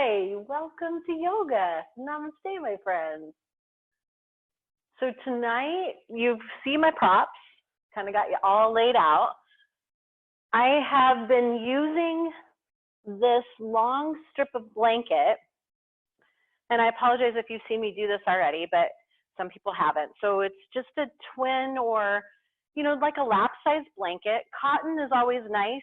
Hi, welcome to yoga. Namaste, my friends. So tonight, you see my props, kind of got you all laid out. I have been using this long strip of blanket, and I apologize if you've seen me do this already, but some people haven't. So it's just a twin or, like a lap-sized blanket. Cotton is always nice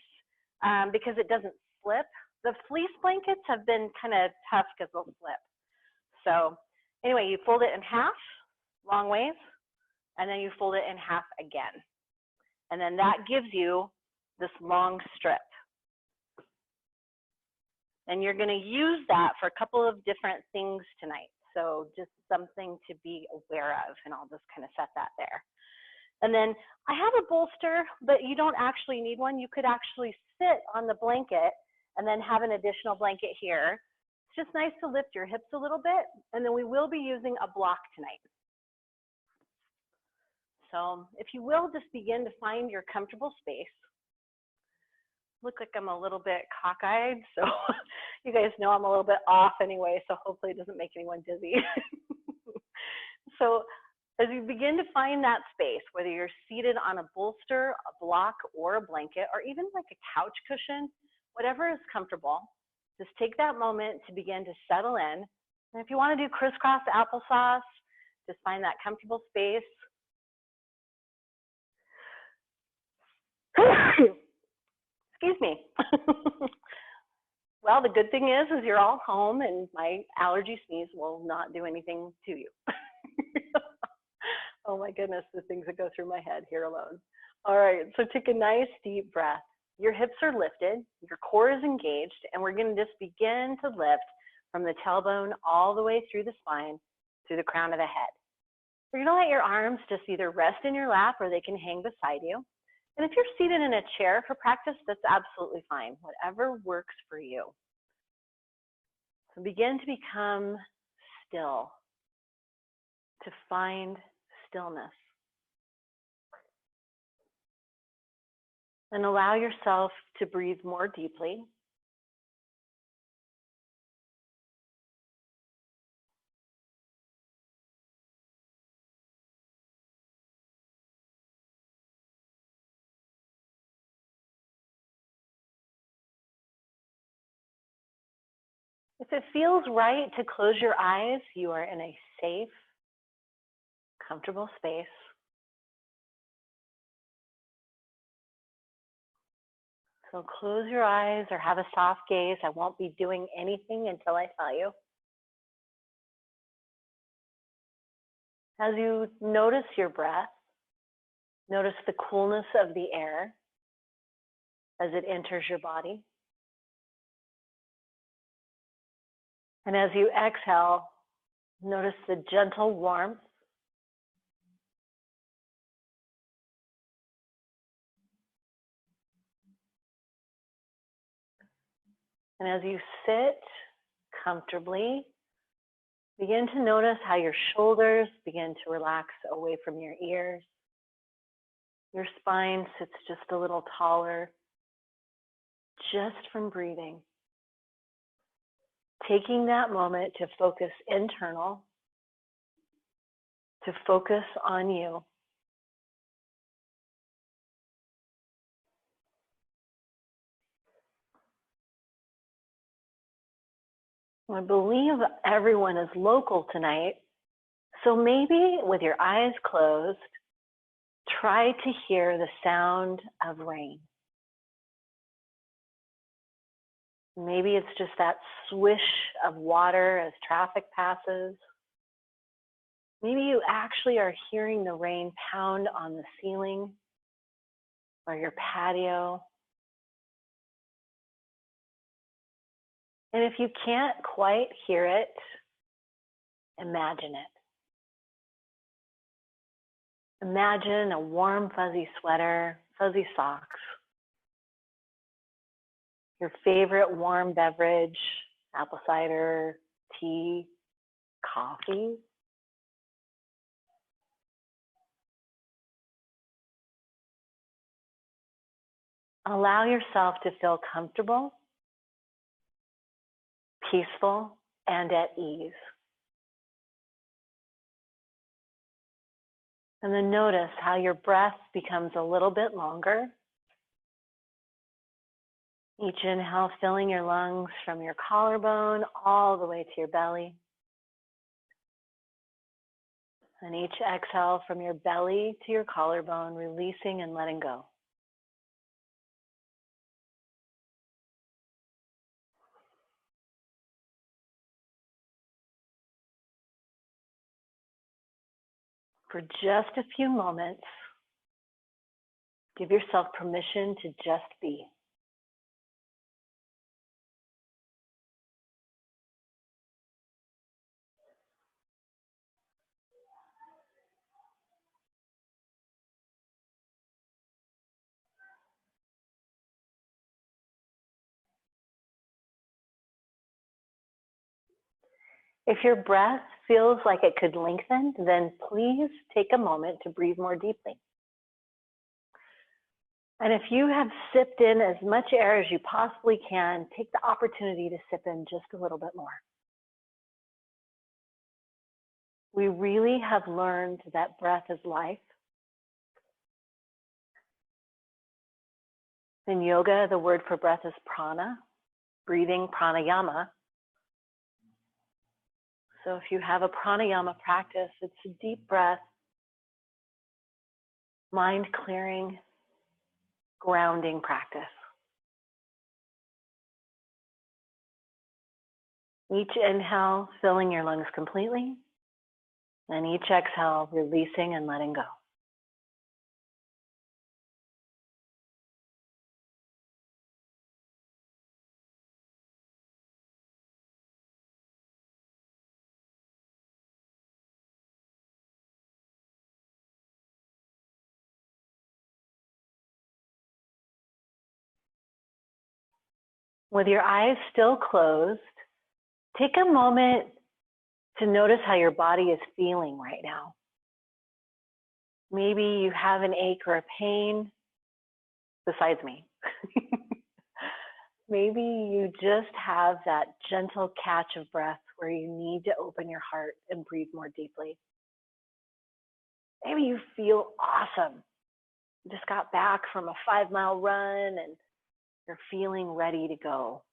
because it doesn't slip. The fleece blankets have been kind of tough because they'll slip. So anyway, you fold it in half, long ways, and then you fold it in half again. And then that gives you this long strip. And you're going to use that for a couple of different things tonight. So just something to be aware of, and I'll just kind of set that there. And then I have a bolster, but you don't actually need one. You could actually sit on the blanket and then have an additional blanket here. It's just nice to lift your hips a little bit, and then we will be using a block tonight. So if you will, just begin to find your comfortable space. Look like I'm a little bit cockeyed, so you guys know I'm a little bit off anyway, so hopefully it doesn't make anyone dizzy. So as you begin to find that space, whether you're seated on a bolster, a block, or a blanket, or even like a couch cushion, whatever is comfortable, just take that moment to begin to settle in. And if you want to do crisscross applesauce, just find that comfortable space. Excuse me. Well, the good thing is you're all home and my allergy sneeze will not do anything to you. Oh my goodness, the things that go through my head here alone. All right, so take a nice deep breath. Your hips are lifted, your core is engaged, and we're going to just begin to lift from the tailbone all the way through the spine, through the crown of the head. You're going to let your arms just either rest in your lap or they can hang beside you. And if you're seated in a chair for practice, that's absolutely fine, whatever works for you. So begin to become still, to find stillness. And allow yourself to breathe more deeply. If it feels right to close your eyes, you are in a safe, comfortable space. So close your eyes or have a soft gaze. I won't be doing anything until I tell you. As you notice your breath, notice the coolness of the air as it enters your body. And as you exhale, notice the gentle warmth. And as you sit comfortably, begin to notice how your shoulders begin to relax away from your ears. Your spine sits just a little taller, just from breathing. Taking that moment to focus internal, to focus on you. I believe everyone is local tonight, so maybe with your eyes closed, try to hear the sound of rain. Maybe it's just that swish of water as traffic passes. Maybe you actually are hearing the rain pound on the ceiling or your patio. And if you can't quite hear it, imagine it. Imagine a warm, fuzzy sweater, fuzzy socks, your favorite warm beverage, apple cider, tea, coffee. Allow yourself to feel comfortable, peaceful, and at ease. And then notice how your breath becomes a little bit longer. Each inhale filling your lungs from your collarbone all the way to your belly. And each exhale from your belly to your collarbone, releasing and letting go. For just a few moments, give yourself permission to just be. If your breath feels like it could lengthen, then please take a moment to breathe more deeply. And if you have sipped in as much air as you possibly can, take the opportunity to sip in just a little bit more. We really have learned that breath is life. In yoga, the word for breath is prana, breathing pranayama. So if you have a pranayama practice, it's a deep breath, mind clearing, grounding practice. Each inhale, filling your lungs completely, and each exhale, releasing and letting go. With your eyes still closed, take a moment to notice how your body is feeling right now. Maybe you have an ache or a pain besides me. Maybe you just have that gentle catch of breath where you need to open your heart and breathe more deeply. Maybe you feel awesome. You just got back from a 5-mile run and you're feeling ready to go.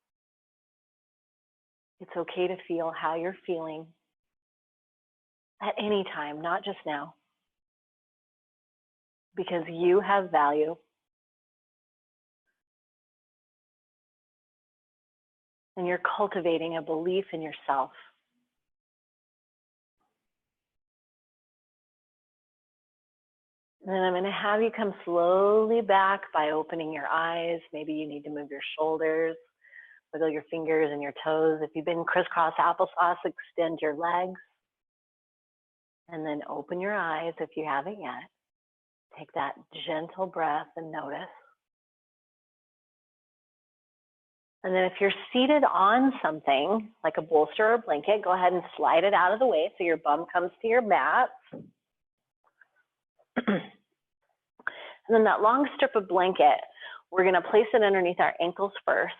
It's okay to feel how you're feeling at any time, not just now, because you have value. And you're cultivating a belief in yourself. And then I'm going to have you come slowly back by opening your eyes. Maybe you need to move your shoulders, wiggle your fingers and your toes. If you've been crisscross applesauce, extend your legs. And then open your eyes if you haven't yet. Take that gentle breath and notice. And then if you're seated on something, like a bolster or a blanket, go ahead and slide it out of the way so your bum comes to your mat. And then that long strip of blanket, we're going to place it underneath our ankles first.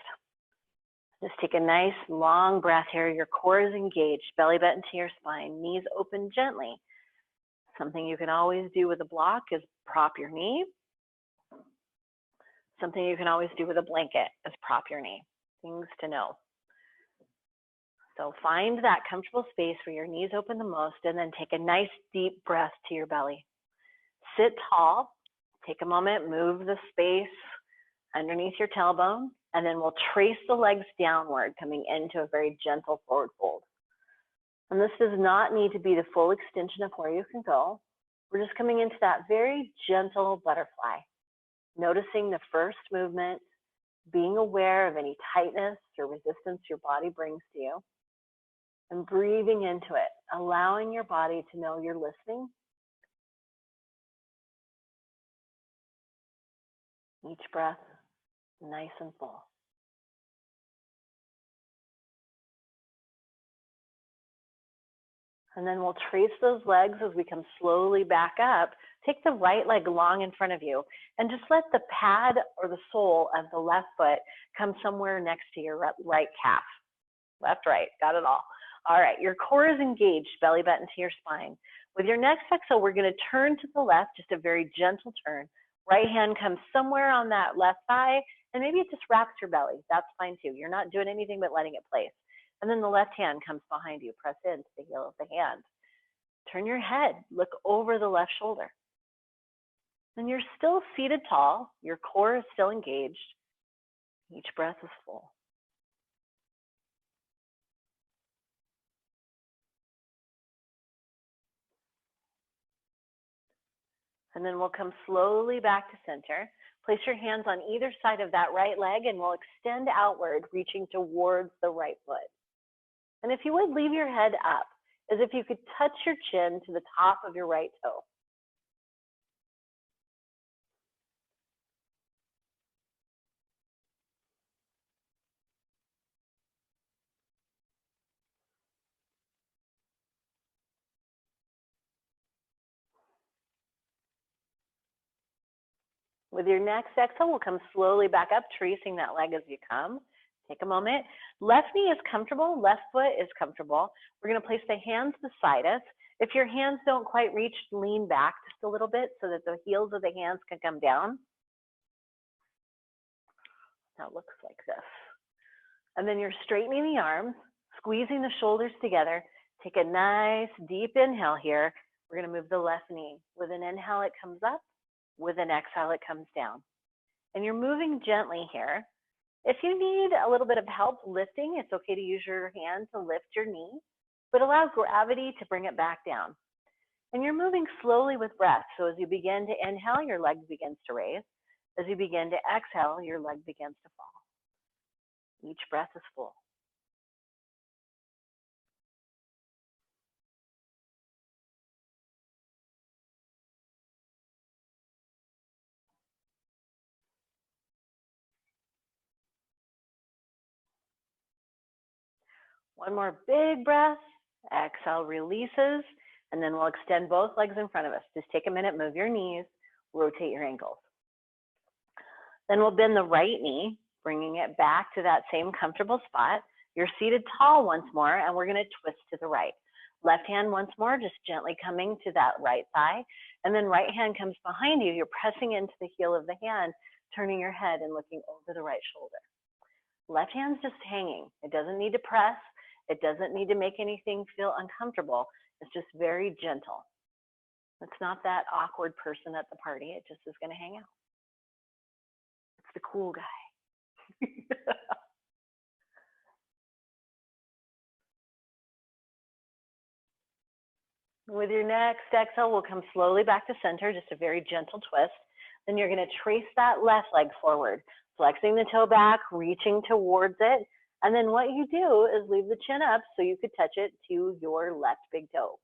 Just take a nice long breath here. Your core is engaged, belly button to your spine, knees open gently. Something you can always do with a block is prop your knee. Something you can always do with a blanket is prop your knee. Things to know. So find that comfortable space where your knees open the most, and then take a nice deep breath to your belly. Sit tall. Take a moment, move the space underneath your tailbone, and then we'll trace the legs downward, coming into a very gentle forward fold. And this does not need to be the full extension of where you can go. We're just coming into that very gentle butterfly, noticing the first movement, being aware of any tightness or resistance your body brings to you, and breathing into it, allowing your body to know you're listening. Each breath, nice and full. And then we'll trace those legs as we come slowly back up. Take the right leg long in front of you and just let the pad or the sole of the left foot come somewhere next to your right calf. left, right, got it all. All right, your core is engaged, belly button to your spine. With your next exhale, we're gonna turn to the left, just a very gentle turn. Right hand comes somewhere on that left thigh, and maybe it just wraps your belly. That's fine too. You're not doing anything but letting it place. And then the left hand comes behind you, press into the heel of the hand. Turn your head, look over the left shoulder. And you're still seated tall, your core is still engaged. Each breath is full. And then we'll come slowly back to center. Place your hands on either side of that right leg and we'll extend outward, reaching towards the right foot. And if you would, leave your head up, as if you could touch your chin to the top of your right toe. With your next exhale, we'll come slowly back up, tracing that leg as you come. Take a moment. Left knee is comfortable, left foot is comfortable. We're gonna place the hands beside us. If your hands don't quite reach, lean back just a little bit so that the heels of the hands can come down. Now it looks like this. And then you're straightening the arms, squeezing the shoulders together. Take a nice deep inhale here. We're gonna move the left knee. With an inhale, it comes up. With an exhale, it comes down. And you're moving gently here. If you need a little bit of help lifting, it's okay to use your hand to lift your knee, but allow gravity to bring it back down. And you're moving slowly with breath. So as you begin to inhale, your leg begins to raise. As you begin to exhale, your leg begins to fall. Each breath is full. One more big breath. Exhale, releases. And then we'll extend both legs in front of us. Just take a minute, move your knees, rotate your ankles. Then we'll bend the right knee, bringing it back to that same comfortable spot. You're seated tall once more, and we're gonna twist to the right. Left hand once more, just gently coming to that right thigh. And then right hand comes behind you. You're pressing into the heel of the hand, turning your head and looking over the right shoulder. Left hand's just hanging. It doesn't need to press. It doesn't need to make anything feel uncomfortable. It's just very gentle. It's not that awkward person at the party. It just is gonna hang out. It's the cool guy. With your next exhale, we'll come slowly back to center, just a very gentle twist. Then you're gonna trace that left leg forward, flexing the toe back, reaching towards it. And then what you do is leave the chin up so you could touch it to your left big toe.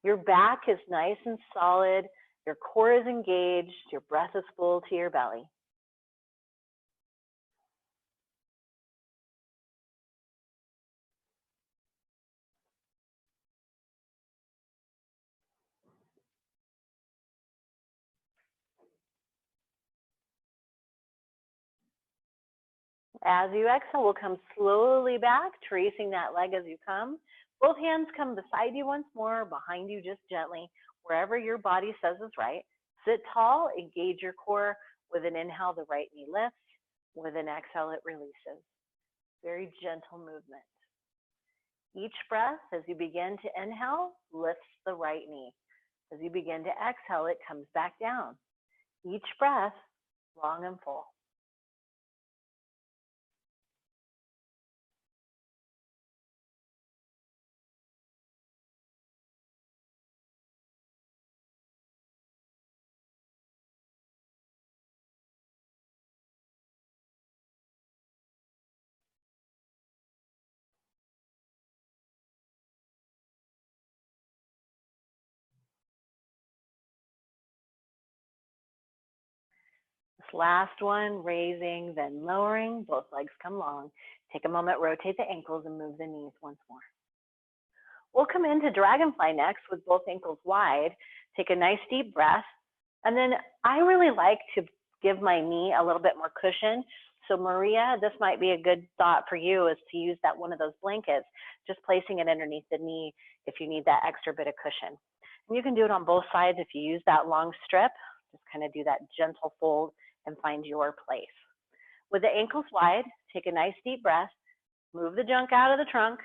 Your back is nice and solid. Your core is engaged. Your breath is full to your belly. As you exhale, we'll come slowly back, tracing that leg as you come. Both hands come beside you once more, behind you just gently, wherever your body says is right. Sit tall, engage your core. With an inhale, the right knee lifts. With an exhale, it releases. Very gentle movement. Each breath, as you begin to inhale, lifts the right knee. As you begin to exhale, it comes back down. Each breath, long and full. This last one, raising, then lowering, both legs come long. Take a moment, rotate the ankles and move the knees once more. We'll come into dragonfly next with both ankles wide. Take a nice deep breath. And then I really like to give my knee a little bit more cushion. So Maria, this might be a good thought for you, is to use that one of those blankets, just placing it underneath the knee if you need that extra bit of cushion. And you can do it on both sides if you use that long strip. Just kind of do that gentle fold and find your place. With the ankles wide, take a nice deep breath, move the junk out of the trunk,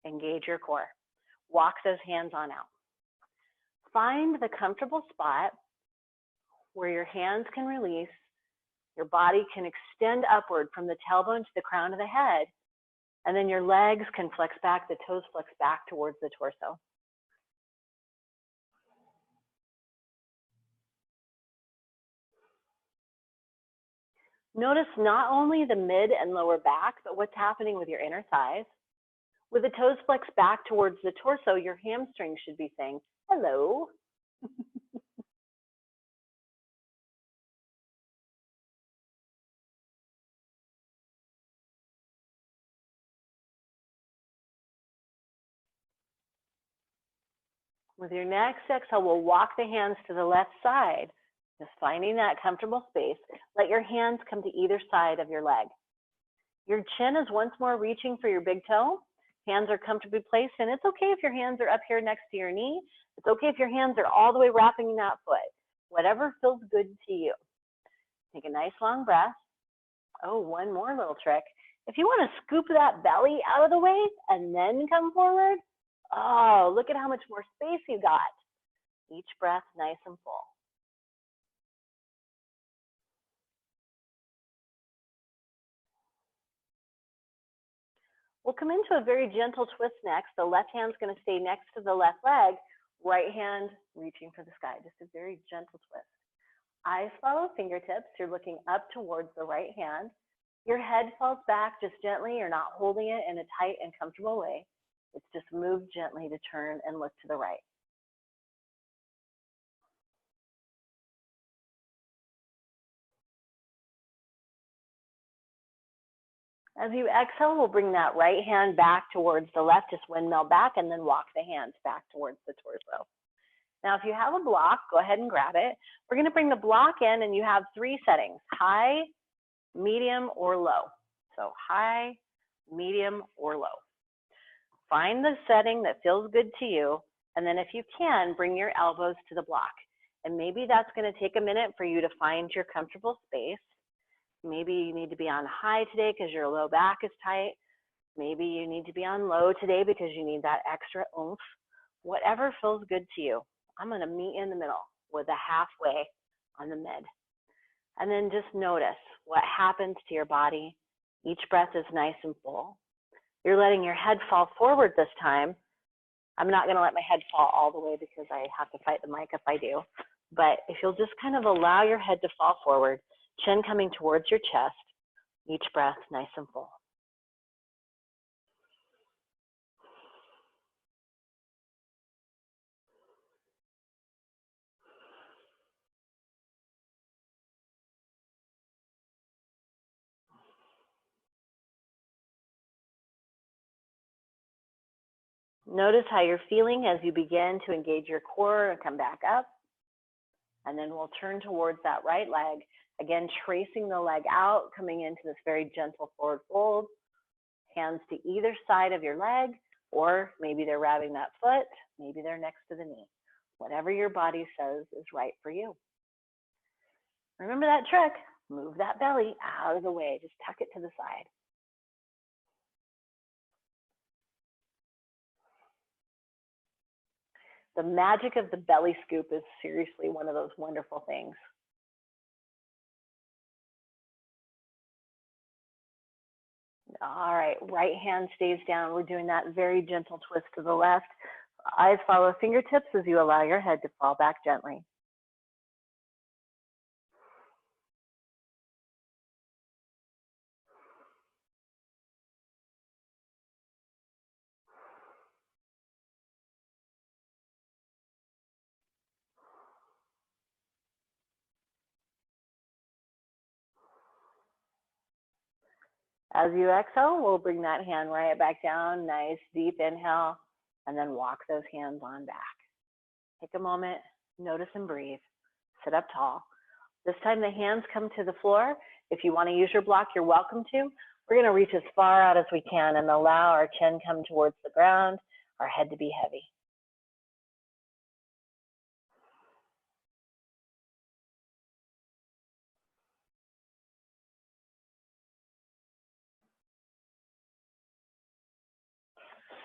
engage your core. Walk those hands on out. Find the comfortable spot where your hands can release, your body can extend upward from the tailbone to the crown of the head, and then your legs can flex back, the toes flex back towards the torso. Notice not only the mid and lower back, but what's happening with your inner thighs. With the toes flexed back towards the torso, your hamstrings should be saying, hello. With your next exhale, we'll walk the hands to the left side, just finding that comfortable space. Let your hands come to either side of your leg. Your chin is once more reaching for your big toe. Hands are comfortably placed, and it's okay if your hands are up here next to your knee. It's okay if your hands are all the way wrapping that foot. Whatever feels good to you. Take a nice long breath. Oh, one more little trick. If you want to scoop that belly out of the way and then come forward, oh, look at how much more space you got. Each breath nice and full. We'll come into a very gentle twist next. The left hand's going to stay next to the left leg, right hand reaching for the sky. Just a very gentle twist. Eyes follow fingertips. You're looking up towards the right hand. Your head falls back just gently. You're not holding it in a tight and comfortable way. It's just move gently to turn and look to the right. As you exhale, we'll bring that right hand back towards the left, just windmill back, and then walk the hands back towards the torso. Now, if you have a block, go ahead and grab it. We're going to bring the block in, and you have 3 settings: high, medium, or low. So high, medium, or low. Find the setting that feels good to you, and then if you can, bring your elbows to the block. And maybe that's going to take a minute for you to find your comfortable space. Maybe you need to be on high today because your low back is tight. Maybe you need to be on low today because you need that extra oomph. Whatever feels good to you. I'm going to meet in the middle with a halfway on the mid. And then just notice what happens to your body. Each breath is nice and full. You're letting your head fall forward this time. I'm not going to let my head fall all the way because I have to fight the mic if I do. But if you'll just kind of allow your head to fall forward, chin coming towards your chest, each breath nice and full. Notice how you're feeling as you begin to engage your core and come back up. And then we'll turn towards that right leg. Again, tracing the leg out, coming into this very gentle forward fold. Hands to either side of your leg, or maybe they're wrapping that foot, maybe they're next to the knee. Whatever your body says is right for you. Remember that trick. Move that belly out of the way. Just tuck it to the side. The magic of the belly scoop is seriously one of those wonderful things. All right, right hand stays down. We're doing that very gentle twist to the left. Eyes follow fingertips as you allow your head to fall back gently. As you exhale, we'll bring that hand right back down. Nice deep inhale, and then walk those hands on back. Take a moment, notice and breathe. Sit up tall. This time the hands come to the floor, If you want to use your block, you're welcome to. We're going to reach as far out as we can and allow our chin come towards the ground, our head to be heavy.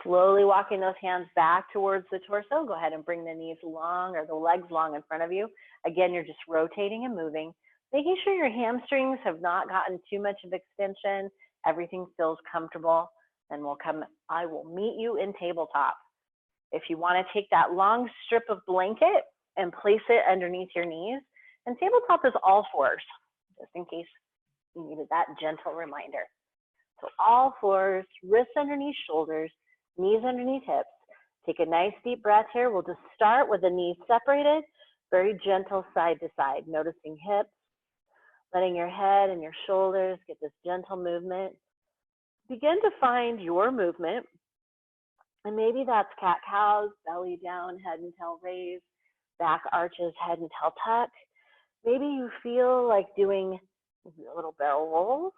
Slowly walking those hands back towards the torso. Go ahead and bring the knees long or the legs long in front of you. Again, you're just rotating and moving, making sure your hamstrings have not gotten too much of extension. Everything feels comfortable. And I will meet you in tabletop. If you want to take that long strip of blanket and place it underneath your knees, and tabletop is all fours, just in case you needed that gentle reminder. So all fours, wrists underneath shoulders, knees underneath hips. Take a nice deep breath here. We'll just start with the knees separated, very gentle side to side, noticing hips, letting your head and your shoulders get this gentle movement. Begin to find your movement. And maybe that's cat-cows, belly down, head and tail raised, back arches, head and tail tuck. Maybe you feel like doing a little barrel rolls.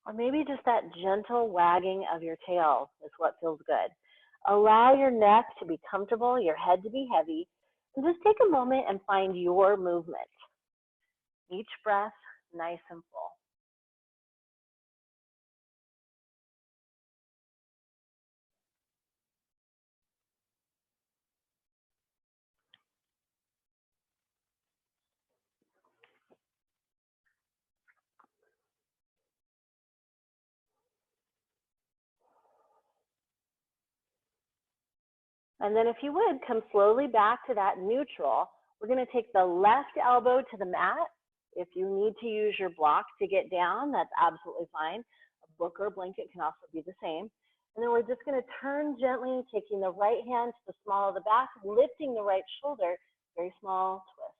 Or maybe just that gentle wagging of your tail is what feels good. Allow your neck to be comfortable, your head to be heavy, and just take a moment and find your movement. Each breath, nice and full. And then if you would, come slowly back to that neutral. We're going to take the left elbow to the mat. If you need to use your block to get down, that's absolutely fine. A book or a blanket can also be the same. And then we're just going to turn gently, taking the right hand to the small of the back, lifting the right shoulder, very small twist.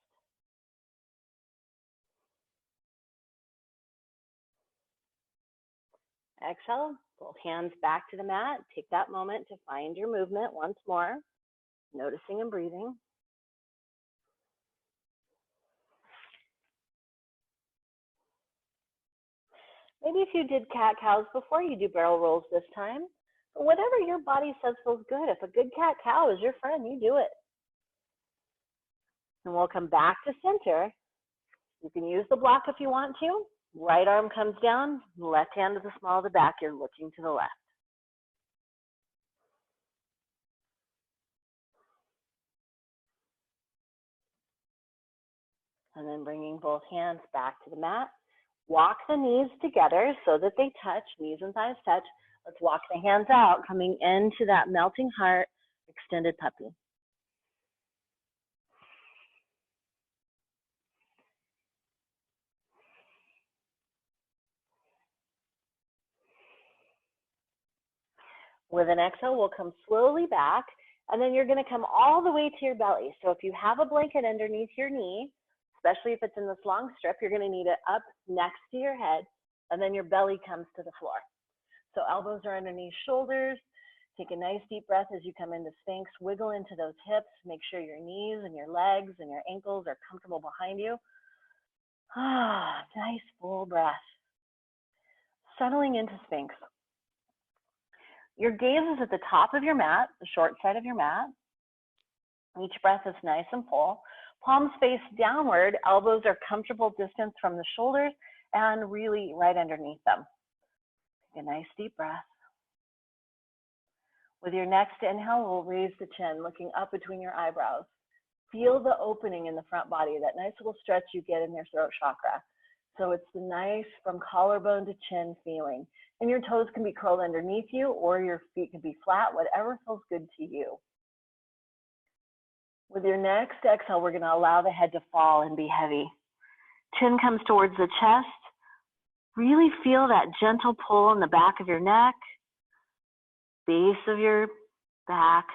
Exhale, both hands back to the mat. Take that moment to find your movement once more, noticing and breathing. Maybe if you did cat-cows before, you do barrel rolls this time. But whatever your body says feels good. If a good cat-cow is your friend, you do it. And we'll come back to center. You can use the block if you want to. Right arm comes down, left hand to the small of the back. You're looking to the left. And then bringing both hands back to the mat. Walk the knees together so that they touch, knees and thighs touch. Let's walk the hands out, coming into that melting heart, extended puppy. With an exhale, we'll come slowly back, and then you're going to come all the way to your belly. So if you have a blanket underneath your knee, especially if it's in this long strip, you're going to need it up next to your head, and then your belly comes to the floor. So elbows are underneath shoulders. Take a nice deep breath as you come into Sphinx. Wiggle into those hips. Make sure your knees and your legs and your ankles are comfortable behind you. Ah, nice full breath. Settling into Sphinx. Your gaze is at the top of your mat, the short side of your mat. Each breath is nice and full. Palms face downward. Elbows are comfortable distance from the shoulders and really right underneath them. Take a nice deep breath. With your next inhale, we'll raise the chin, looking up between your eyebrows. Feel the opening in the front body, that nice little stretch you get in your throat chakra. So it's the nice from collarbone to chin feeling. And your toes can be curled underneath you or your feet can be flat, whatever feels good to you. With your next exhale, we're going to allow the head to fall and be heavy. Chin comes towards the chest. Really feel that gentle pull in the back of your neck, base of your back,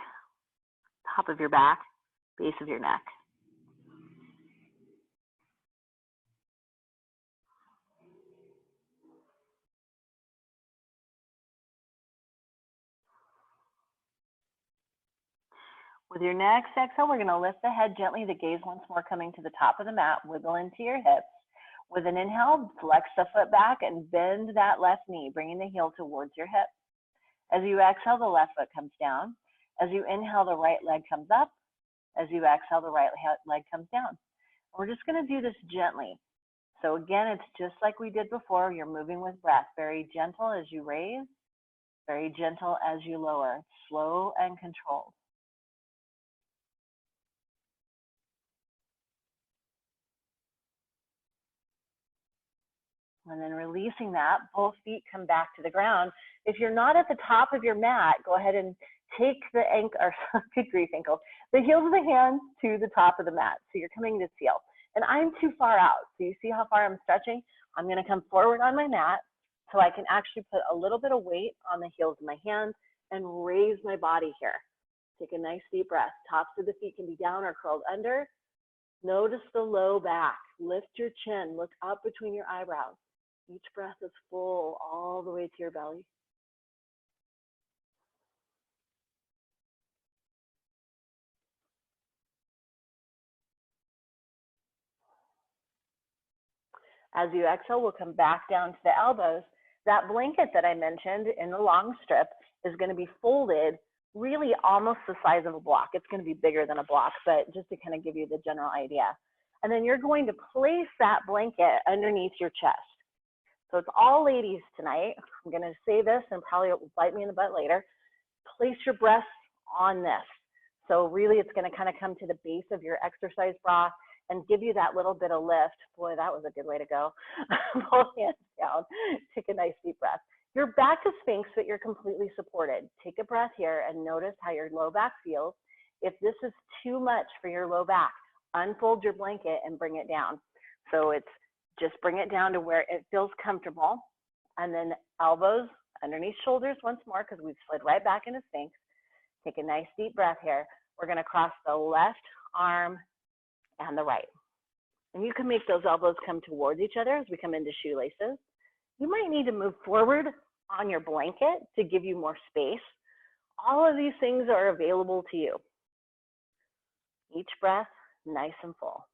top of your back, base of your neck. With your next exhale, we're going to lift the head gently, the gaze once more coming to the top of the mat, wiggle into your hips. With an inhale, flex the foot back and bend that left knee, bringing the heel towards your hip. As you exhale, the left foot comes down. As you inhale, the right leg comes up. As you exhale, the right leg comes down. We're just going to do this gently. So again, it's just like we did before. You're moving with breath. Very gentle as you raise, very gentle as you lower. Slow and controlled. And then releasing that, both feet come back to the ground. If you're not at the top of your mat, go ahead and take the ankle, or good grief, ankle, the heels of the hands to the top of the mat. So you're coming to seal. And I'm too far out. So you see how far I'm stretching? I'm going to come forward on my mat so I can actually put a little bit of weight on the heels of my hands and raise my body here. Take a nice deep breath. Tops of the feet can be down or curled under. Notice the low back. Lift your chin. Look up between your eyebrows. Each breath is full all the way to your belly. As you exhale, we'll come back down to the elbows. That blanket that I mentioned in the long strip is going to be folded really almost the size of a block. It's going to be bigger than a block, but just to kind of give you the general idea. And then you're going to place that blanket underneath your chest. So it's all ladies tonight. I'm going to say this and probably it will bite me in the butt later. Place your breasts on this. So really it's going to kind of come to the base of your exercise bra and give you that little bit of lift. Boy, that was a good way to go. Both hands down. Take a nice deep breath. You're back to Sphinx, but you're completely supported. Take a breath here and notice how your low back feels. If this is too much for your low back, unfold your blanket and bring it down. So it's just bring it down to where it feels comfortable. And then elbows underneath shoulders once more because we've slid right back into Sphinx. Take a nice deep breath here. We're going to cross the left arm and the right. And you can make those elbows come towards each other as we come into shoelaces. You might need to move forward on your blanket to give you more space. All of these things are available to you. Each breath, nice and full.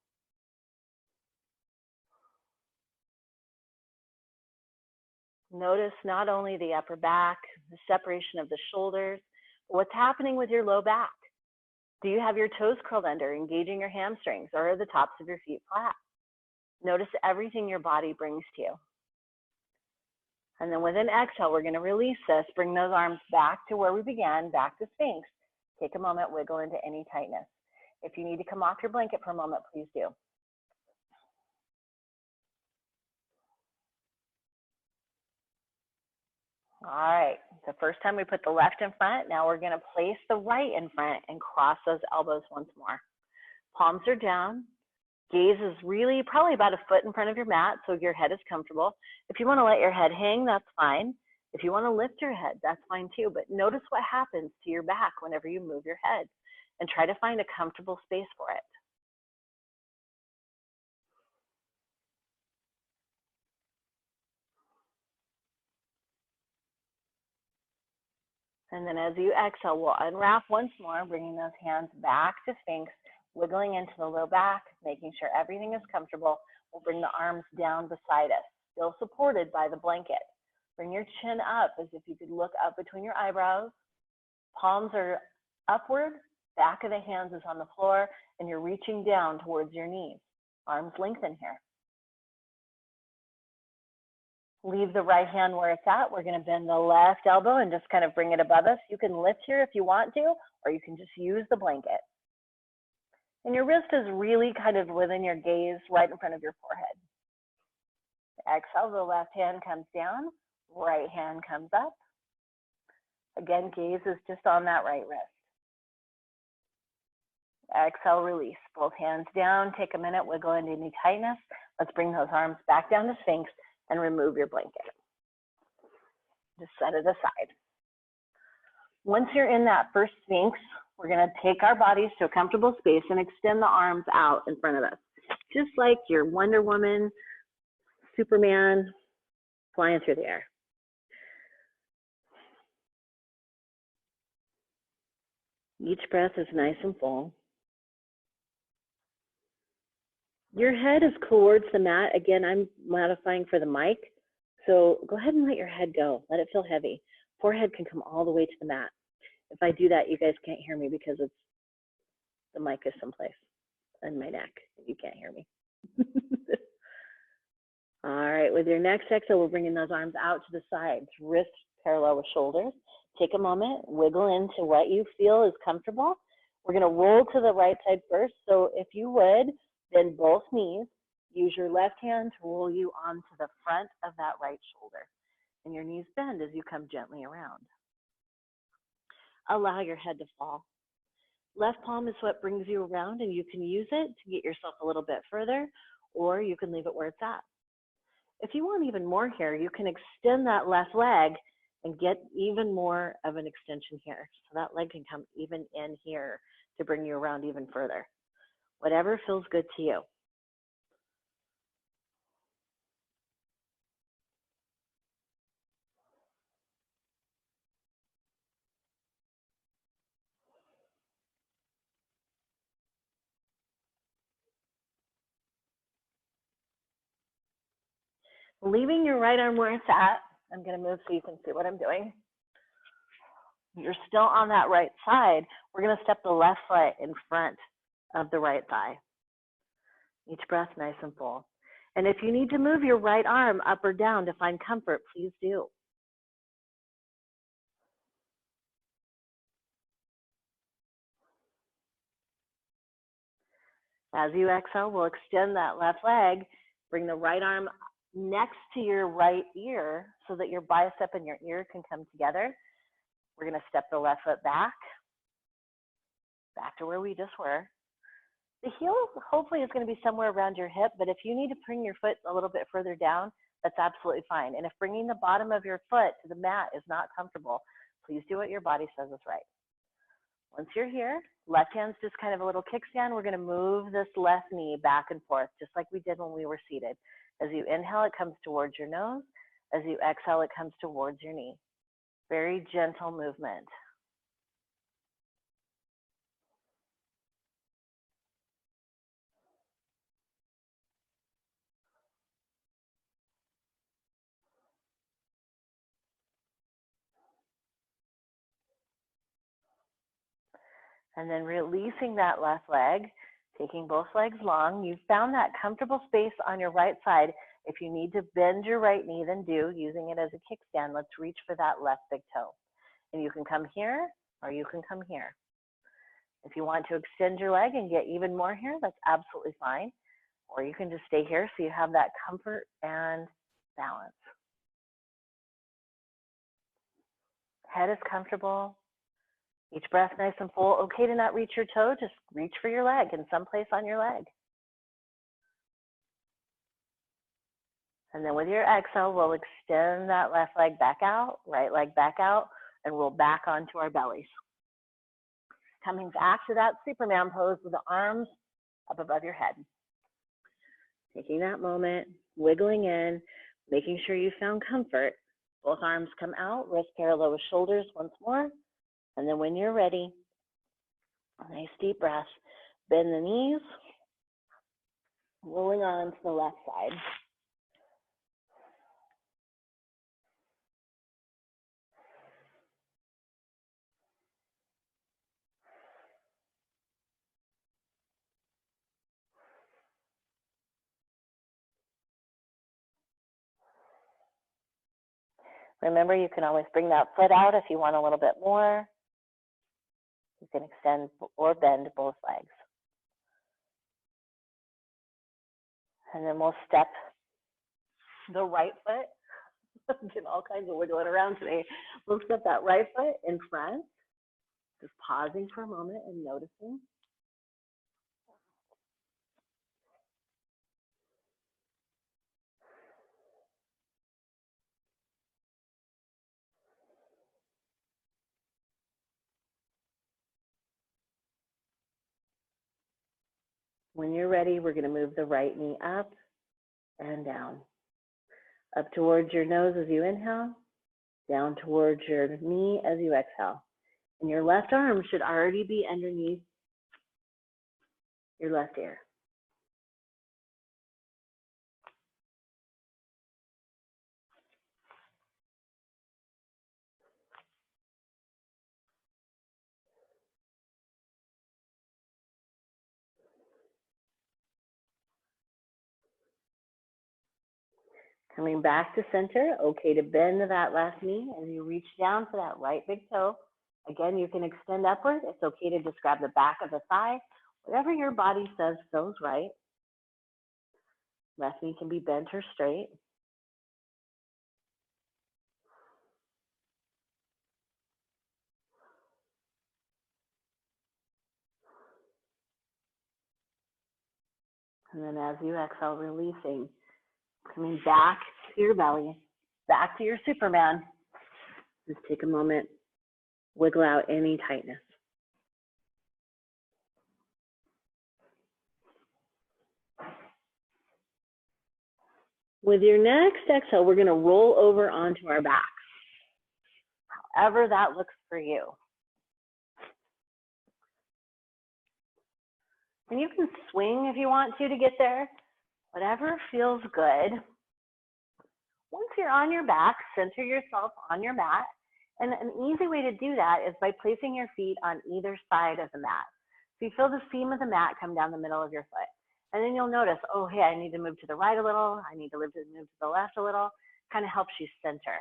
Notice not only the upper back, the separation of the shoulders, but what's happening with your low back. Do you have your toes curled under, engaging your hamstrings, or are the tops of your feet flat? Notice everything your body brings to you. And then with an exhale, we're going to release this, bring those arms back to where we began, back to Sphinx. Take a moment, wiggle into any tightness. If you need to come off your blanket for a moment, please do. All right, the first time we put the left in front, now we're going to place the right in front and cross those elbows once more. Palms are down. Gaze is really probably about a foot in front of your mat, so your head is comfortable. If you want to let your head hang, that's fine. If you want to lift your head, that's fine too. But notice what happens to your back whenever you move your head and try to find a comfortable space for it. And then as you exhale, we'll unwrap once more, bringing those hands back to Sphinx, wiggling into the low back, making sure everything is comfortable. We'll bring the arms down beside us, still supported by the blanket. Bring your chin up as if you could look up between your eyebrows. Palms are upward, back of the hands is on the floor, and you're reaching down towards your knees. Arms lengthen here. Leave the right hand where it's at. We're going to bend the left elbow and just kind of bring it above us. You can lift here if you want to, or you can just use the blanket. And your wrist is really kind of within your gaze, right in front of your forehead. Exhale, the left hand comes down, right hand comes up. Again, gaze is just on that right wrist. Exhale, release. Both hands down. Take a minute, wiggle into any tightness. Let's bring those arms back down to Sphinx and remove your blanket. Just set it aside. Once you're in that first Sphinx, we're going to take our bodies to a comfortable space and extend the arms out in front of us. Just like your Wonder Woman, Superman, flying through the air. Each breath is nice and full. Your head is towards the mat. Again, I'm modifying for the mic. So go ahead and let your head go. Let it feel heavy. Forehead can come all the way to the mat. If I do that, you guys can't hear me because it's the mic is someplace in my neck. You can't hear me. All right, with your next exhale, we're bringing those arms out to the sides, wrists parallel with shoulders. Take a moment, wiggle into what you feel is comfortable. We're gonna roll to the right side first. So if you would, bend both knees. Use your left hand to roll you onto the front of that right shoulder. And your knees bend as you come gently around. Allow your head to fall. Left palm is what brings you around, and you can use it to get yourself a little bit further, or you can leave it where it's at. If you want even more here, you can extend that left leg and get even more of an extension here. So that leg can come even in here to bring you around even further. Whatever feels good to you. Leaving your right arm where it's at. I'm going to move so you can see what I'm doing. You're still on that right side. We're going to step the left foot in front of the right thigh. Each breath nice and full. And if you need to move your right arm up or down to find comfort, please do. As you exhale, we'll extend that left leg. Bring the right arm next to your right ear so that your bicep and your ear can come together. We're going to step the left foot back to where we just were. The heel hopefully is going to be somewhere around your hip, but if you need to bring your foot a little bit further down, that's absolutely fine. And if bringing the bottom of your foot to the mat is not comfortable, please do what your body says is right. Once you're here, left hand's just kind of a little kickstand. We're going to move this left knee back and forth, just like we did when we were seated. As you inhale, it comes towards your nose. As you exhale, it comes towards your knee. Very gentle movement. And then releasing that left leg, taking both legs long. You've found that comfortable space on your right side. If you need to bend your right knee, then do, using it as a kickstand. Let's reach for that left big toe. And you can come here, or you can come here. If you want to extend your leg and get even more here, that's absolutely fine. Or you can just stay here so you have that comfort and balance. Head is comfortable. Each breath nice and full. Okay to not reach your toe, just reach for your leg in some place on your leg. And then with your exhale, we'll extend that left leg back out, right leg back out, and roll back onto our bellies. Coming back to that Superman pose with the arms up above your head. Taking that moment, wiggling in, making sure you found comfort. Both arms come out, wrists parallel with shoulders once more. And then when you're ready, a nice deep breath. Bend the knees, rolling on to the left side. Remember, you can always bring that foot out if you want a little bit more. You can extend or bend both legs. And then we'll step the right foot. I'm getting all kinds of wiggling around today. We'll step that right foot in front, just pausing for a moment and noticing. When you're ready, we're going to move the right knee up and down. Up towards your nose as you inhale, down towards your knee as you exhale. And your left arm should already be underneath your left ear. Coming back to center, okay to bend that left knee as you reach down for that right big toe. Again, you can extend upward. It's okay to just grab the back of the thigh. Whatever your body says feels right. Left knee can be bent or straight. And then as you exhale, releasing, coming back to your belly, back to your Superman. Just take a moment, wiggle out any tightness. With your next exhale, we're going to roll over onto our backs, however that looks for you. And you can swing if you want to get there, whatever feels good. Once you're on your back, center yourself on your mat. And an easy way to do that is by placing your feet on either side of the mat. So you feel the seam of the mat come down the middle of your foot. And then you'll notice, oh, hey, I need to move to the right a little. I need to move to the left a little. Kind of helps you center.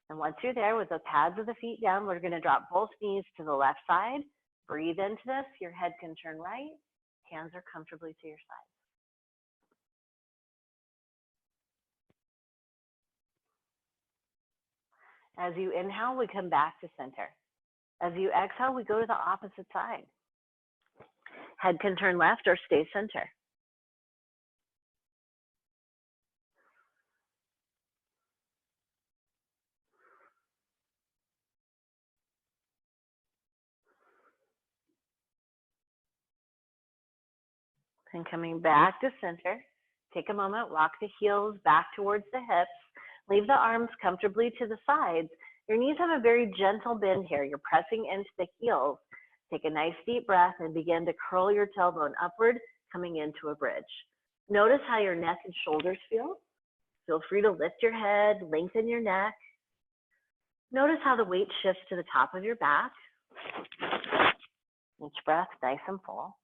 And once you're there with the pads of the feet down, we're going to drop both knees to the left side. Breathe into this. Your head can turn right. Hands are comfortably to your side. As you inhale, we come back to center. As you exhale, we go to the opposite side. Head can turn left or stay center. And coming back to center, take a moment, walk the heels back towards the hips. Leave the arms comfortably to the sides. Your knees have a very gentle bend here. You're pressing into the heels. Take a nice deep breath and begin to curl your tailbone upward, coming into a bridge. Notice how your neck and shoulders feel. Feel free to lift your head, lengthen your neck. Notice how the weight shifts to the top of your back. Each breath nice and full.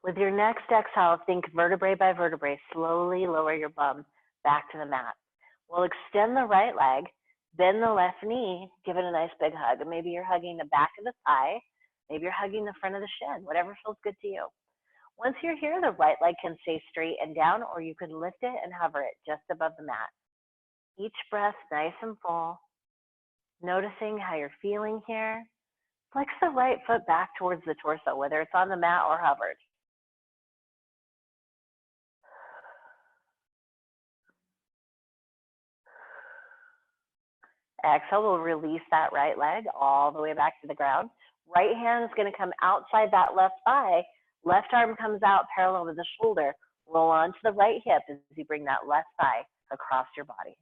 With your next exhale, think vertebrae by vertebrae. Slowly lower your bum back to the mat. We'll extend the right leg, bend the left knee, give it a nice big hug. And maybe you're hugging the back of the thigh. Maybe you're hugging the front of the shin, whatever feels good to you. Once you're here, the right leg can stay straight and down, or you can lift it and hover it just above the mat. Each breath nice and full. Noticing how you're feeling here. Flex the right foot back towards the torso, whether it's on the mat or hovered. Exhale, we'll release that right leg all the way back to the ground. Right hand is going to come outside that left thigh. Left arm comes out parallel to the shoulder. Roll onto the right hip as you bring that left thigh across your body.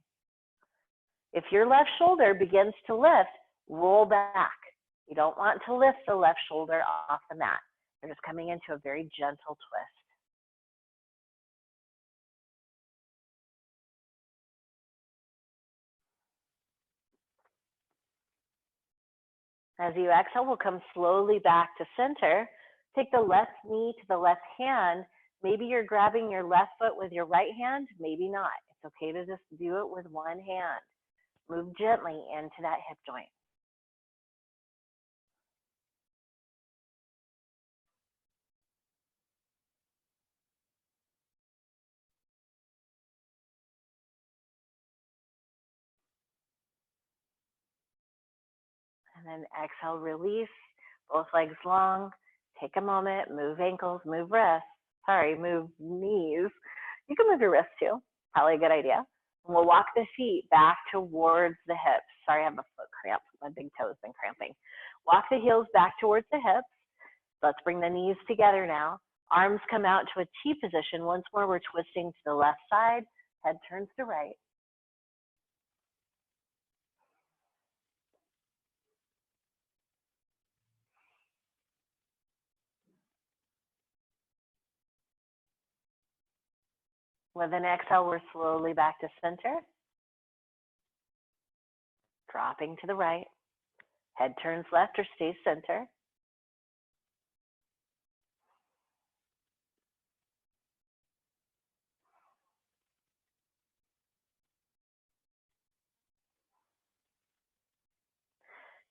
If your left shoulder begins to lift, roll back. You don't want to lift the left shoulder off the mat. You're just coming into a very gentle twist. As you exhale, we'll come slowly back to center. Take the left knee to the left hand. Maybe you're grabbing your left foot with your right hand, maybe not. It's okay to just do it with one hand. Move gently into that hip joint. And then exhale, release, both legs long. Take a moment, move ankles, move wrists. Move knees. You can move your wrists too, probably a good idea. And we'll walk the feet back towards the hips. Sorry, I have a foot cramp. My big toe's been cramping. Walk the heels back towards the hips. Let's bring the knees together now. Arms come out to a T position. Once more, we're twisting to the left side. Head turns to right. With an exhale, we're slowly back to center. Dropping to the right. Head turns left or stays center.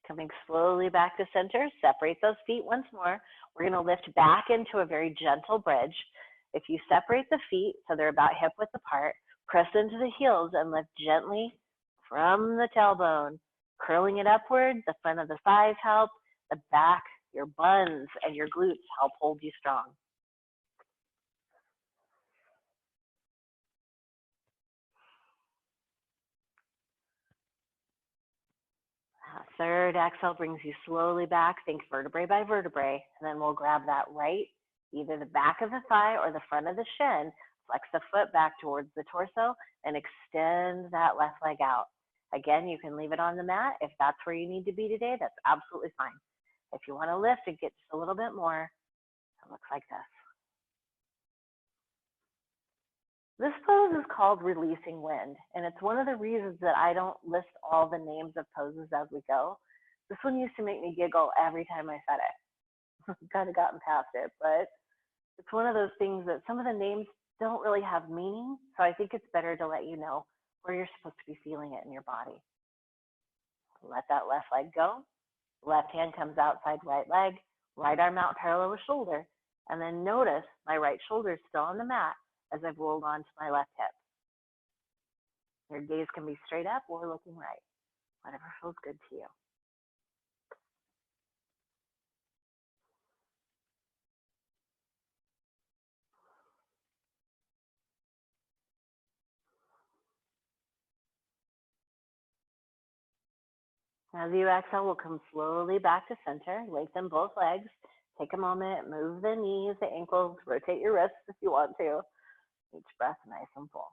Coming slowly back to center, separate those feet once more. We're going to lift back into a very gentle bridge. If you separate the feet so they're about hip width apart, press into the heels and lift gently from the tailbone, curling it upward. The front of the thighs help, the back, your buns, and your glutes help hold you strong. Third exhale brings you slowly back. Think vertebrae by vertebrae, and then we'll grab that right, either the back of the thigh or the front of the shin. Flex the foot back towards the torso and extend that left leg out. Again, you can leave it on the mat. If that's where you need to be today, that's absolutely fine. If you want to lift and get just a little bit more, it looks like this. This pose is called releasing wind, and it's one of the reasons that I don't list all the names of poses as we go. This one used to make me giggle every time I said it. Kind of gotten past it, but it's one of those things that some of the names don't really have meaning, so I think it's better to let you know where you're supposed to be feeling it in your body. Let that left leg go. Left hand comes outside right leg, right arm out parallel with shoulder, and then notice my right shoulder is still on the mat as I've rolled onto my left hip. Your gaze can be straight up or looking right, whatever feels good to you. As you exhale, we'll come slowly back to center, lengthen both legs, take a moment, move the knees, the ankles, rotate your wrists if you want to. Each breath nice and full.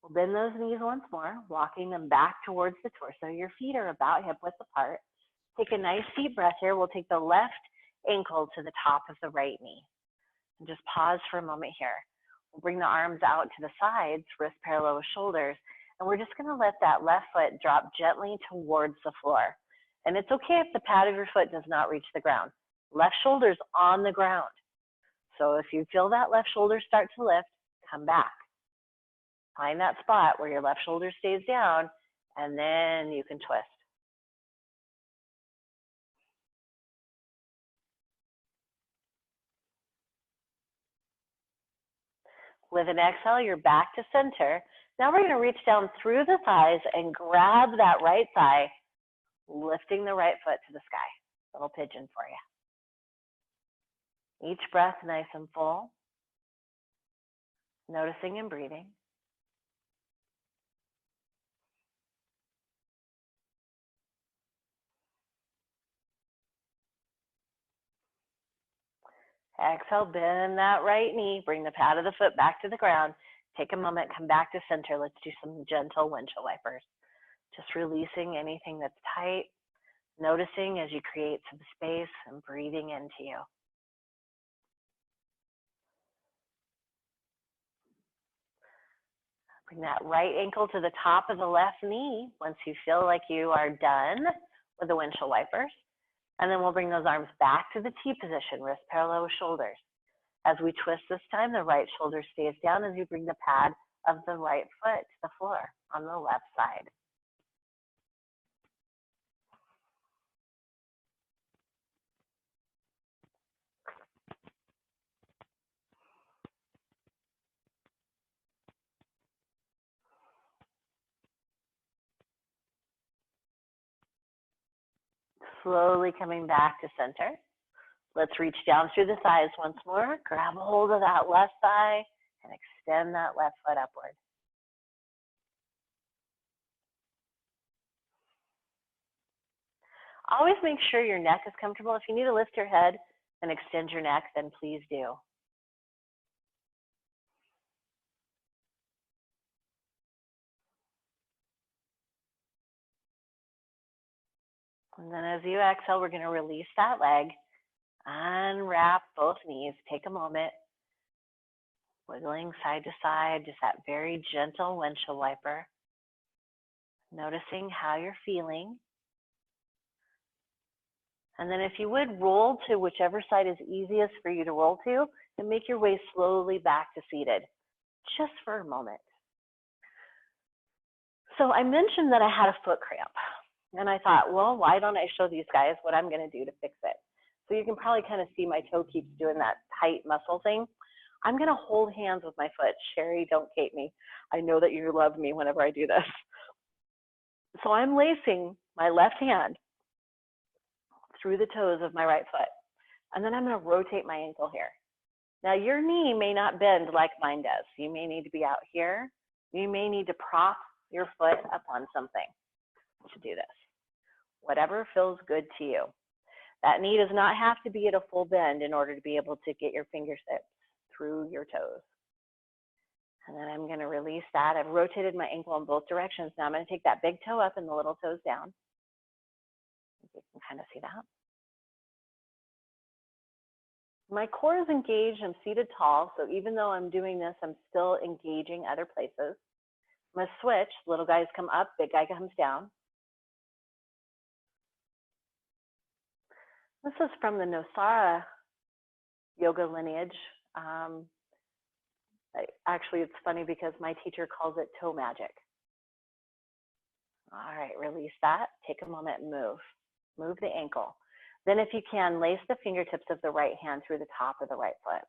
We'll bend those knees once more, walking them back towards the torso. Your feet are about hip width apart. Take a nice deep breath here. We'll take the left ankle to the top of the right knee. And just pause for a moment here. We'll bring the arms out to the sides, wrists parallel with shoulders, and we're just going to let that left foot drop gently towards the floor. And it's okay if the pad of your foot does not reach the ground. Left shoulder's on the ground. So if you feel that left shoulder start to lift, come back. Find that spot where your left shoulder stays down, and then you can twist. With an exhale, you're back to center. Now we're going to reach down through the thighs and grab that right thigh, lifting the right foot to the sky. Little pigeon for you. Each breath nice and full. Noticing and breathing. Exhale, bend that right knee. Bring the pad of the foot back to the ground. Take a moment, come back to center. Let's do some gentle windshield wipers. Just releasing anything that's tight. Noticing as you create some space and breathing into you. Bring that right ankle to the top of the left knee once you feel like you are done with the windshield wipers. And then we'll bring those arms back to the T position, wrist parallel with shoulders. As we twist this time, the right shoulder stays down as you bring the pad of the right foot to the floor on the left side. Slowly coming back to center. Let's reach down through the thighs once more. Grab a hold of that left thigh and extend that left foot upward. Always make sure your neck is comfortable. If you need to lift your head and extend your neck, then please do. And then as you exhale, we're going to release that leg. Unwrap both knees. Take a moment. Wiggling side to side, just that very gentle windshield wiper. Noticing how you're feeling. And then if you would, roll to whichever side is easiest for you to roll to and make your way slowly back to seated, just for a moment. So I mentioned that I had a foot cramp. And I thought, well, why don't I show these guys what I'm going to do to fix it? So you can probably kind of see my toe keeps doing that tight muscle thing. I'm going to hold hands with my foot. Sherry, don't hate me. I know that you love me whenever I do this. So I'm lacing my left hand through the toes of my right foot. And then I'm going to rotate my ankle here. Now your knee may not bend like mine does. You may need to be out here. You may need to prop your foot up on something to do this. Whatever feels good to you. That knee does not have to be at a full bend in order to be able to get your fingertips through your toes. And then I'm going to release that. I've rotated my ankle in both directions. Now I'm going to take that big toe up and the little toes down. You can kind of see that. My core is engaged. I'm seated tall. So even though I'm doing this, I'm still engaging other places. I'm going to switch. Little guys come up, big guy comes down. This is from the Nosara yoga lineage. Actually, it's funny because my teacher calls it toe magic. All right, release that. Take a moment and move. Move the ankle. Then if you can, lace the fingertips of the right hand through the top of the right foot.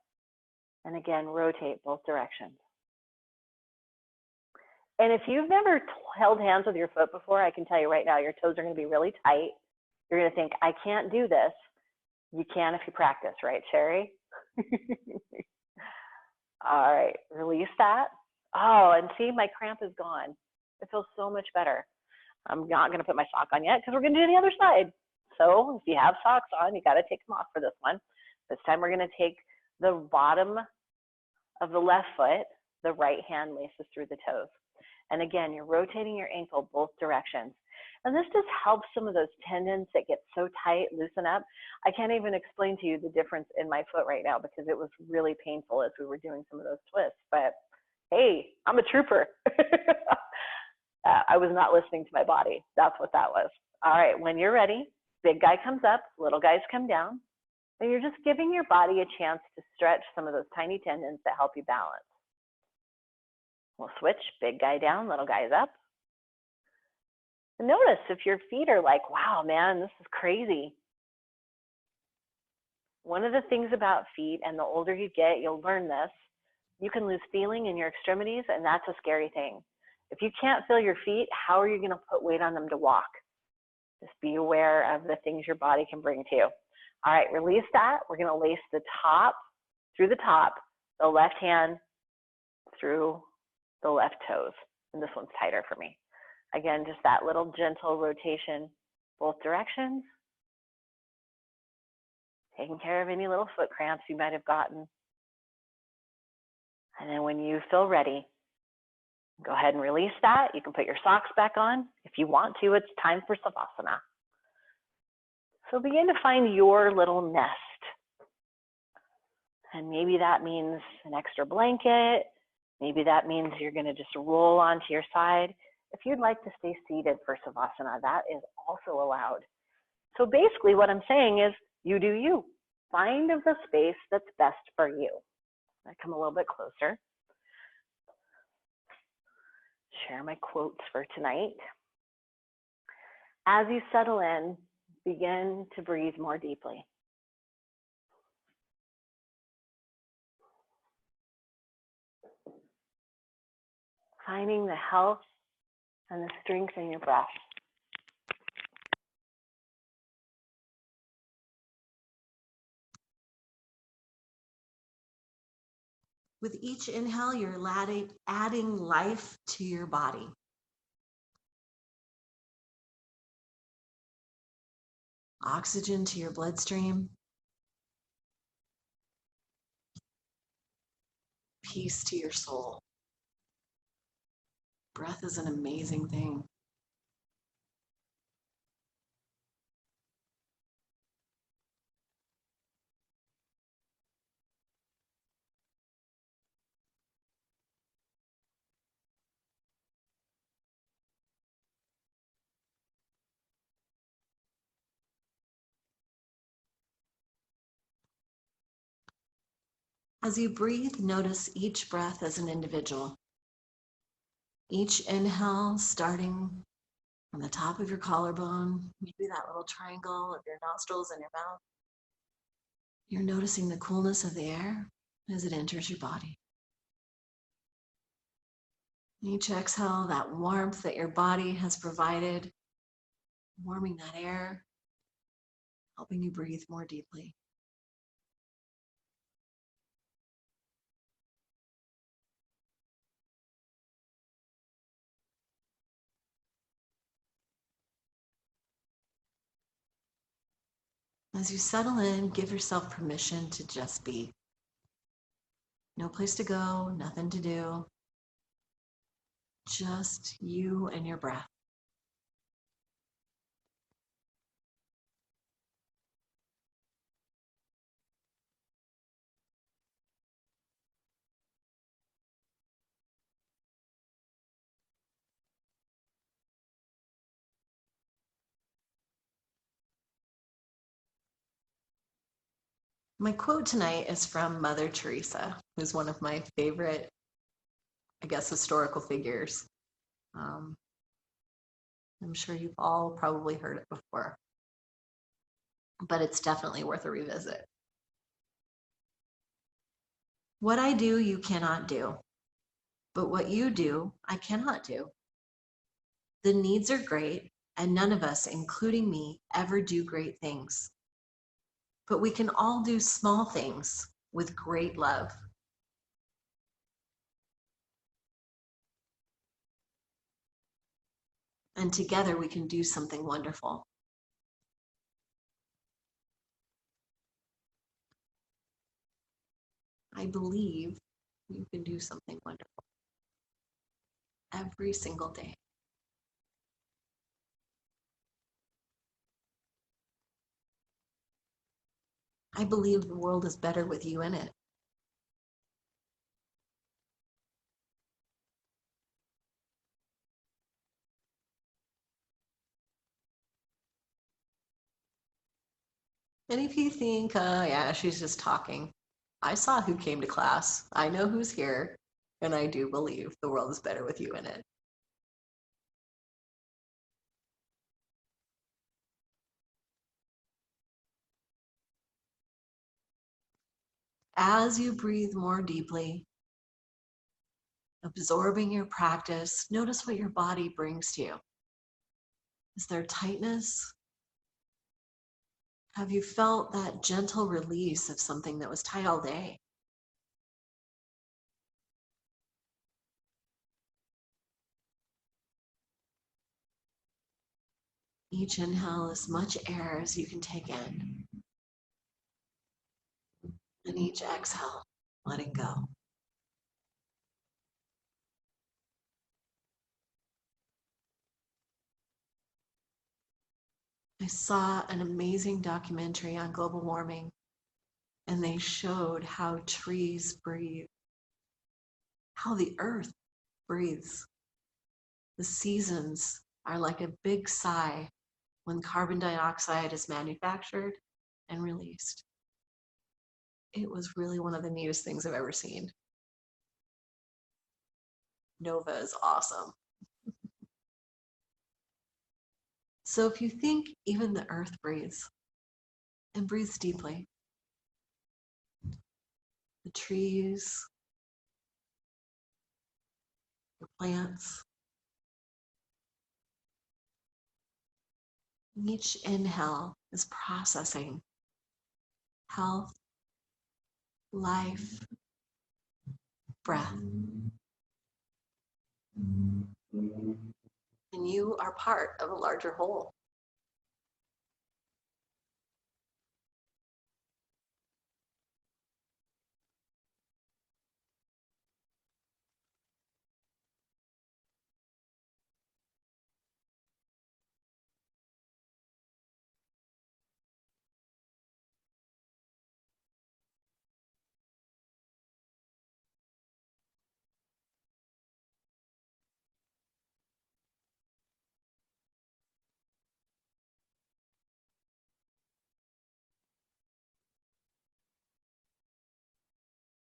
And again, rotate both directions. And if you've never held hands with your foot before, I can tell you right now, your toes are going to be really tight. You're going to think, I can't do this. You can if you practice, right, Sherry? All right, release that. Oh, and see, my cramp is gone. It feels so much better. I'm not going to put my sock on yet because we're going to do the other side. So if you have socks on, you got to take them off for this one. This time we're going to take the bottom of the left foot, the right hand laces through the toes. And again, you're rotating your ankle both directions. And this just helps some of those tendons that get so tight loosen up. I can't even explain to you the difference in my foot right now because it was really painful as we were doing some of those twists. But hey, I'm a trooper. I was not listening to my body. That's what that was. All right, when you're ready, big guy comes up, little guys come down. And you're just giving your body a chance to stretch some of those tiny tendons that help you balance. We'll switch, big guy down, little guy's up. And notice if your feet are like, wow, man, this is crazy. One of the things about feet, and the older you get, you'll learn this, you can lose feeling in your extremities, and that's a scary thing. If you can't feel your feet, how are you going to put weight on them to walk? Just be aware of the things your body can bring to you. All right, release that. We're going to lace the top through the top, the left hand through the left toes. And this one's tighter for me. Again, just that little gentle rotation both directions. Taking care of any little foot cramps you might have gotten. And then when you feel ready, go ahead and release that. You can put your socks back on. If you want to, it's time for Savasana. So begin to find your little nest. And maybe that means an extra blanket. Maybe that means you're going to just roll onto your side. If you'd like to stay seated for Savasana, that is also allowed. So basically what I'm saying is you do you. Find the space that's best for you. I come a little bit closer. Share my quotes for tonight. As you settle in, begin to breathe more deeply. Finding the health and the strength in your breath. With each inhale, you're adding life to your body. Oxygen to your bloodstream. Peace to your soul. Breath is an amazing thing. As you breathe, notice each breath as an individual. Each inhale starting from the top of your collarbone, maybe that little triangle of your nostrils and your mouth. You're noticing the coolness of the air as it enters your body. Each exhale, that warmth that your body has provided, warming that air, helping you breathe more deeply. As you settle in, give yourself permission to just be. No place to go, nothing to do. Just you and your breath. My quote tonight is from Mother Teresa, who's one of my favorite, historical figures. I'm sure you've all probably heard it before, but it's definitely worth a revisit. What I do, you cannot do, but what you do, I cannot do. The needs are great, and none of us, including me, ever do great things. But we can all do small things with great love. And together we can do something wonderful. I believe you can do something wonderful every single day. I believe the world is better with you in it. And if you think, yeah, she's just talking, I saw who came to class. I know who's here. And I do believe the world is better with you in it. As you breathe more deeply, absorbing your practice, notice what your body brings to you. Is there tightness? Have you felt that gentle release of something that was tight all day? Each inhale as much air as you can take in. And each exhale, letting go. I saw an amazing documentary on global warming, and they showed how trees breathe, how the earth breathes. The seasons are like a big sigh when carbon dioxide is manufactured and released. It was really one of the neatest things I've ever seen. Nova is awesome. So if you think even the earth breathes and breathes deeply, the trees, the plants, each inhale is processing health, life, breath. And you are part of a larger whole.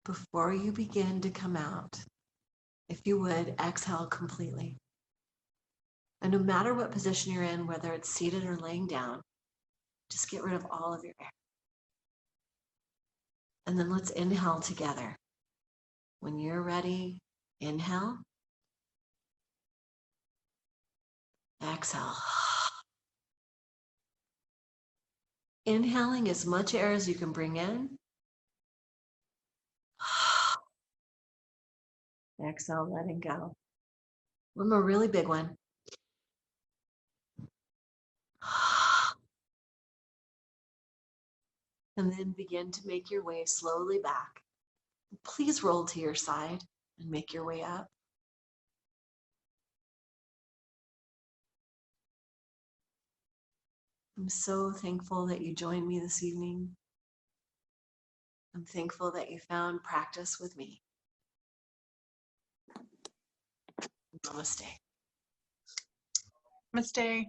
Before you begin to come out, if you would, exhale completely. And no matter what position you're in, whether it's seated or laying down, just get rid of all of your air. And then let's inhale together. When you're ready, inhale. Exhale. Inhaling as much air as you can bring in. Exhale, letting go. One more really big one. And then begin to make your way slowly back. Please roll to your side and make your way up. I'm so thankful that you joined me this evening. I'm thankful that you found practice with me. Namaste. Namaste.